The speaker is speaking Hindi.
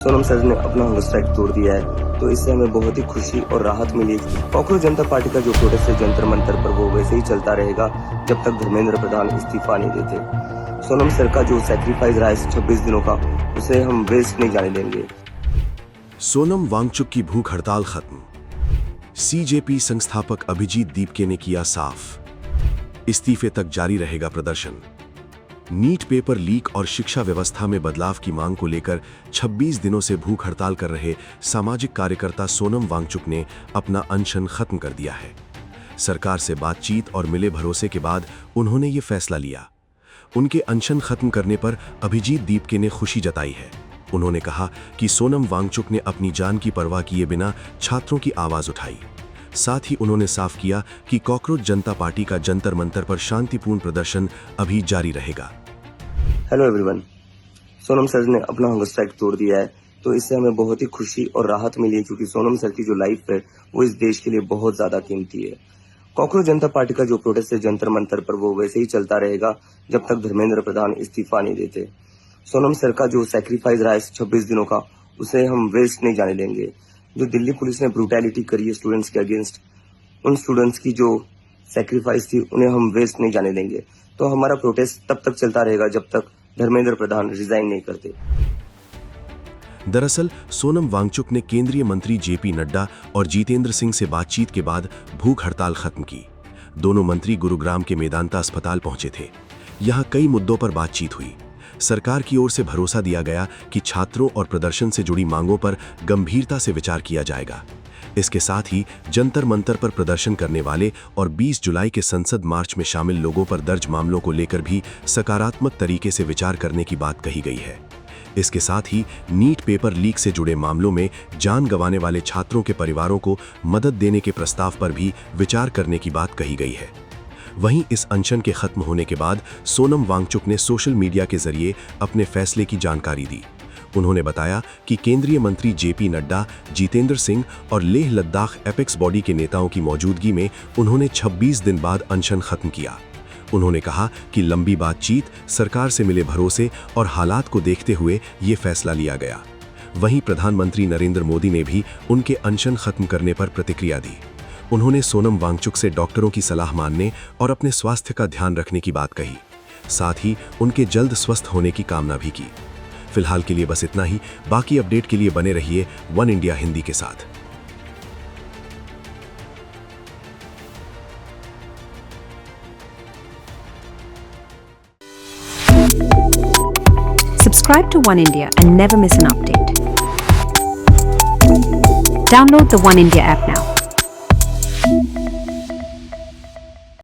सोनम सर ने अपना हंगर स्ट्राइक तोड़ दिया है, तो इससे हमें बहुत ही खुशी और राहत मिली। कॉकरोच जनता पार्टी का जो प्रोटेस्ट है जंतर मंतर पर, वो वैसे ही चलता रहेगा जब तक धर्मेंद्र प्रधान इस्तीफा नहीं देते। सोनम सर का जो सैक्रिफाइस रहा है 26 दिनों का, उसे हम वेस्ट नहीं जाने देंगे। सोनम वांगचुक की भूख हड़ताल खत्म। सीजेपी संस्थापक अभिजीत दीपके ने किया साफ, इस्तीफे तक जारी रहेगा प्रदर्शन। नीट पेपर लीक और शिक्षा व्यवस्था में बदलाव की मांग को लेकर 26 दिनों से भूख हड़ताल कर रहे सामाजिक कार्यकर्ता सोनम वांगचुक ने अपना अनशन खत्म कर दिया है। सरकार से बातचीत और मिले भरोसे के बाद उन्होंने ये फैसला लिया। उनके अनशन खत्म करने पर अभिजीत दीपके ने खुशी जताई है। उन्होंने कहा कि सोनम वांगचुक ने अपनी जान की परवाह किए बिना छात्रों की आवाज उठाई। साथ ही उन्होंने साफ किया कि कॉकरोच जनता पार्टी का जंतर मंतर पर शांतिपूर्ण प्रदर्शन अभी जारी रहेगा। हेलो एवरीवन, सोनम सर ने अपना हंगर स्ट्राइक तोड़ दिया है, तो इससे हमें बहुत ही खुशी और राहत मिली है, क्योंकि सोनम सर की जो लाइफ है वो इस देश के लिए बहुत ज्यादा कीमती है। कॉकरोच जनता पार्टी का जो प्रोटेस्ट है जंतर मंतर पर, वो वैसे ही चलता रहेगा जब तक धर्मेंद्र प्रधान इस्तीफा नहीं देते। सोनम सर का जो सैक्रिफाइस रहा है 26 दिनों का, उसे हम वेस्ट नहीं जाने देंगे। जो दिल्ली पुलिस ने ब्रूटैलिटी करी है स्टूडेंट्स के अगेंस्ट, उन स्टूडेंट्स की जो सैक्रिफाइस थी उन्हें हम वेस्ट नहीं जाने देंगे। तो हमारा प्रोटेस्ट तब तक चलता रहेगा जब तक धर्मेंद्र प्रधान रिजाइन नहीं करते। दरअसल सोनम वांगचुक ने केंद्रीय मंत्री जेपी नड्डा और जितेंद्र सिंह से बातचीत के बाद भूख हड़ताल खत्म की। दोनों मंत्री गुरुग्राम के मेदांता अस्पताल पहुंचे थे। यहां कई मुद्दों पर बातचीत हुई। सरकार की ओर से भरोसा दिया गया कि छात्रों और प्रदर्शन से जुड़ी मांगों पर गंभीरता से विचार किया जाएगा। इसके साथ ही जंतर मंतर पर प्रदर्शन करने वाले और 20 जुलाई के संसद मार्च में शामिल लोगों पर दर्ज मामलों को लेकर भी सकारात्मक तरीके से विचार करने की बात कही गई है। इसके साथ ही नीट पेपर लीक से जुड़े मामलों में जान गंवाने वाले छात्रों के परिवारों को मदद देने के प्रस्ताव पर भी विचार करने की बात कही गई है। वहीं इस अनशन के खत्म होने के बाद सोनम वांगचुक ने सोशल मीडिया के जरिए अपने फैसले की जानकारी दी। उन्होंने बताया कि केंद्रीय मंत्री जेपी नड्डा, जितेंद्र सिंह और लेह लद्दाख एपेक्स बॉडी के नेताओं की मौजूदगी में उन्होंने 26 दिन बाद अनशन खत्म किया। उन्होंने कहा कि लंबी बातचीत, सरकार से मिले भरोसे और हालात को देखते हुए ये फैसला लिया गया। वहीं प्रधानमंत्री नरेंद्र मोदी ने भी उनके अनशन खत्म करने पर प्रतिक्रिया दी। उन्होंने सोनम वांगचुक से डॉक्टरों की सलाह मानने और अपने स्वास्थ्य का ध्यान रखने की बात कही। साथ ही उनके जल्द स्वस्थ होने की कामना भी की। फिलहाल के लिए बस इतना ही। बाकी अपडेट के लिए बने रहिए वन इंडिया हिंदी के साथ। Subscribe to One India and never miss an update. Download the One India app now.